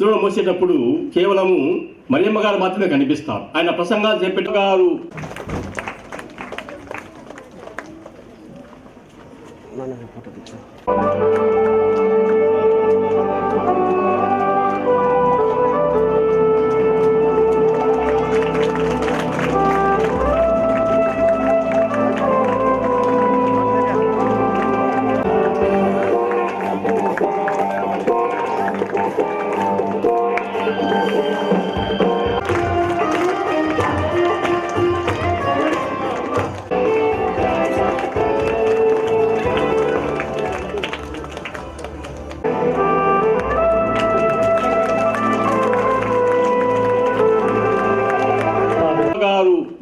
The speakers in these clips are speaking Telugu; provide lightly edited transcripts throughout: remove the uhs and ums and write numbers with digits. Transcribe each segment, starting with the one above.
శిలువను మోసేటప్పుడు కేవలము మరియమ్మ గారు మాత్రమే కనిపిస్తారు. ఆయన ప్రసంగాలు చెప్పేటగారు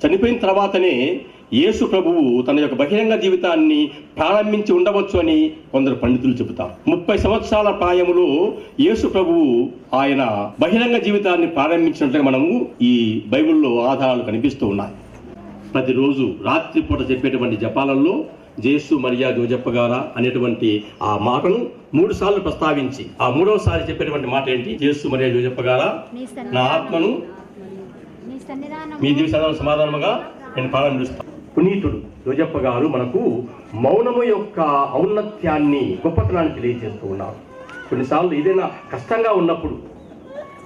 చనిపోయిన తర్వాతనే యేసు ప్రభువు తన యొక్క బహిరంగ జీవితాన్ని ప్రారంభించి ఉండవచ్చు అని కొందరు పండితులు చెబుతారు. 30 సంవత్సరాల ప్రాయములో యేసు ప్రభువు ఆయన బహిరంగ జీవితాన్ని ప్రారంభించినట్లుగా మనము ఈ బైబిల్లో ఆధారాలు కనిపిస్తూ ఉన్నాయి. ప్రతిరోజు రాత్రిపూట చెప్పేటువంటి జపాలలో జేసు మరియా జోజప్ప గారా అనేటువంటి ఆ మాటను 3 సార్లు ప్రస్తావించి ఆ 3వసారి చెప్పేటువంటి మాట ఏంటి? జేసు మరియా జోజప్ప గారా, నా ఆత్మను మీ దివ్య సమాధానముగా నేను ప్రారంభిస్తాను. పునీతుడు జోజప్ప గారు మనకు మౌనము యొక్క ఔన్నత్యాన్ని, గొప్పతనాన్ని తెలియజేస్తూ ఉన్నారు. కొన్నిసార్లు ఏదైనా కష్టంగా ఉన్నప్పుడు,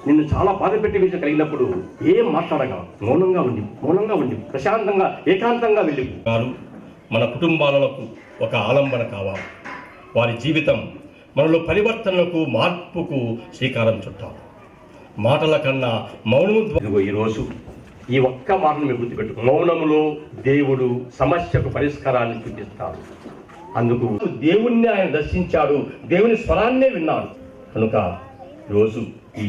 నిన్ను చాలా బాధ పెట్టి విషయం కలిగినప్పుడు ఏం మాట్లాడగా మౌనంగా ఉండి ప్రశాంతంగా ఏకాంతంగా వెళ్ళి గారు మన కుటుంబాలకు ఒక ఆలంబన కావాలి. వారి జీవితం మనలో పరివర్తనకు, మార్పుకు శ్రీకారం చుట్టాలి. మాటల కన్నా మౌనము. ఈరోజు ఈ ఒక్క మాటను మీరు గుర్తుపెట్టు. మౌనములో దేవుడు సమస్యకు పరిష్కారాన్ని చూపిస్తాడు. అందుకు దేవుణ్ణి ఆయన దర్శించాడు, దేవుని స్వరాన్నే విన్నాడు. కనుక రోజు ఈ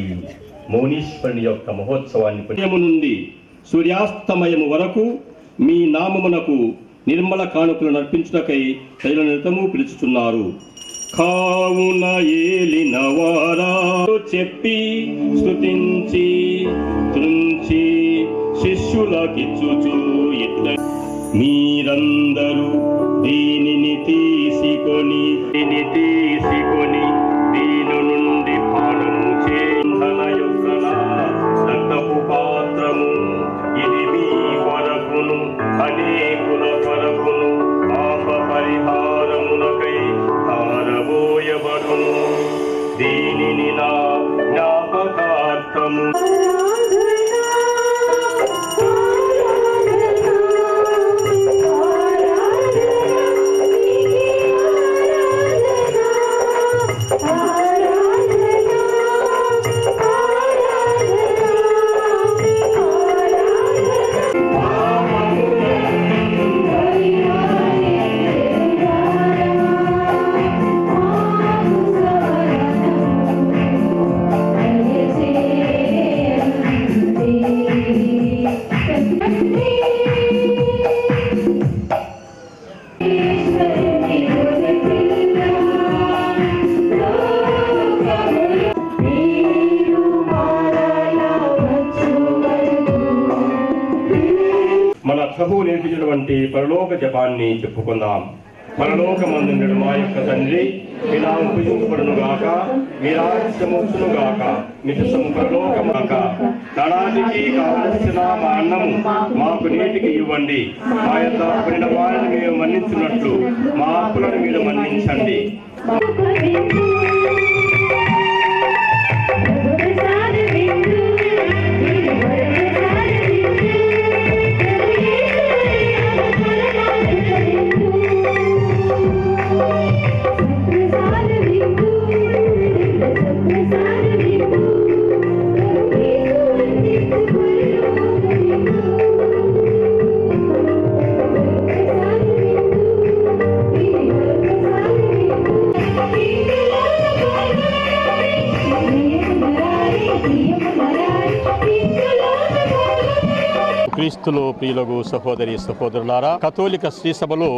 మౌనీశ్వరుని యొక్క మహోత్సవాన్ని ఉదయము నుండి సూర్యాస్తమయము వరకు మీ నామమునకు నిర్మల కానుకలు నర్పించుటకై ప్రజల నిరతము పిలుచుచున్నారు. కావున ఏలిన వారా చెప్పి స్తుతించి త్రుంచి శిష్యులకిచ్చుచు ఇట్ల మీరందరూ దీనిని తీసుకొని దీని నుండి పానము చేందన యొక్క రక్తపు పాత్రము, ఇది మీ కొరకును అనేకుల కొరకును పాప పరిహారమునకై ధారబోయబడును. దీనిని నా జ్ఞాపకార్థము. మన ప్రభువు నేర్పించినటువంటి పరలోక జపాన్ని చెప్పుకుందాం. పరలోకమందుండు మా యొక్క తండ్రి, మీ నామము పూజింపబడును గాక, మీ రాజ్యము వచ్చును గాక, మీ చిత్తము పరలోకము గాక. నానాటికి కావలసిన మా అన్నము మాకు నేటికి ఇవ్వండి. మా యొక్క తప్పిన వారిని మేము మన్నించినట్లు మా అప్పులను మీరు మన్నించండి. క్రీస్తులో ప్రియులకు సహోదరి సహోదరులారా, కథోలిక శ్రీ సభలో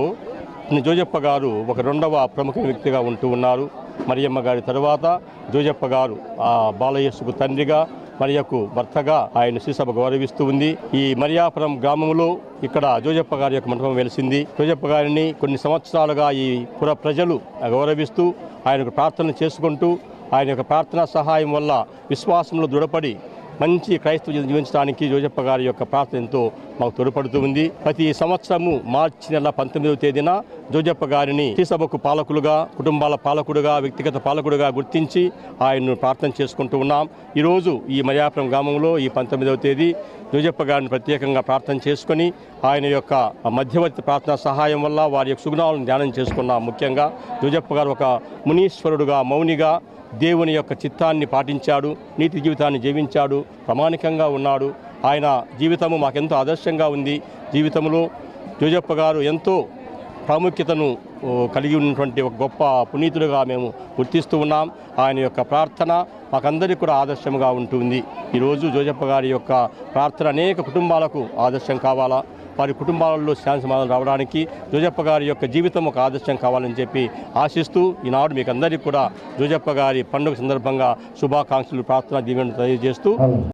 జోజప్ప గారు ఒక 2వ ప్రముఖ వ్యక్తిగా ఉంటూ ఉన్నారు. మరియమ్మ గారి తరువాత జోజప్ప గారు ఆ బాలయేసుకు తండ్రిగా, మరియకు భర్తగా ఆయన శ్రీసభ గౌరవిస్తూ ఉంది. ఈ మరియాపురం గ్రామంలో ఇక్కడ జోజప్ప గారి యొక్క మండపం వెలిసింది. జోజప్ప గారిని కొన్ని సంవత్సరాలుగా ఈ పుర ప్రజలు గౌరవిస్తూ ఆయనకు ప్రార్థన చేసుకుంటూ ఆయన యొక్క ప్రార్థనా సహాయం వల్ల విశ్వాసంలో దృఢపడి మంచి క్రైస్తవ జీవించడానికి జోజప్ప గారి యొక్క ప్రార్థన ఎంతో మాకు తోడ్పడుతూ ఉంది. ప్రతి సంవత్సరము మార్చి నెల 19వ తేదీన జోజప్ప గారిని సభకు పాలకులుగా, కుటుంబాల పాలకుడుగా, వ్యక్తిగత పాలకుడుగా గుర్తించి ఆయన్ను ప్రార్థన చేసుకుంటూ ఉన్నాం. ఈరోజు ఈ మరియాపురం గ్రామంలో ఈ 19వ తేదీ జోజప్ప గారిని ప్రత్యేకంగా ప్రార్థన చేసుకొని ఆయన యొక్క మధ్యవర్తి ప్రార్థనా సహాయం వల్ల వారి యొక్క సుగుణాలను ధ్యానం చేసుకున్నాం. ముఖ్యంగా జోజప్ప గారు ఒక మునీశ్వరుడుగా, మౌనిగా దేవుని యొక్క చిత్తాన్ని పాటించాడు, నీతి జీవితాన్ని జీవించాడు, ప్రామాణికంగా ఉన్నాడు. ఆయన జీవితము మాకెంతో ఆదర్శంగా ఉంది. జీవితంలో జోజప్ప గారు ఎంతో ప్రాముఖ్యతను కలిగి ఉన్నటువంటి ఒక గొప్ప పునీతుడుగా మేము గుర్తిస్తూ ఉన్నాం. ఆయన యొక్క ప్రార్థన మాకందరికీ కూడా ఆదర్శంగా ఉంటుంది. ఈరోజు జోజప్ప గారి యొక్క ప్రార్థన అనేక కుటుంబాలకు ఆదర్శం కావాలా, వారి కుటుంబాలలో శాంతి సమాధానం రావడానికి జోజప్ప గారి యొక్క జీవితం ఒక ఆదర్శం కావాలని చెప్పి ఆశిస్తూ ఈనాడు మీకు అందరికీ కూడా జోజప్ప గారి పండుగ సందర్భంగా శుభాకాంక్షలు, ప్రార్థన దీవెనలు తెలియజేస్తూ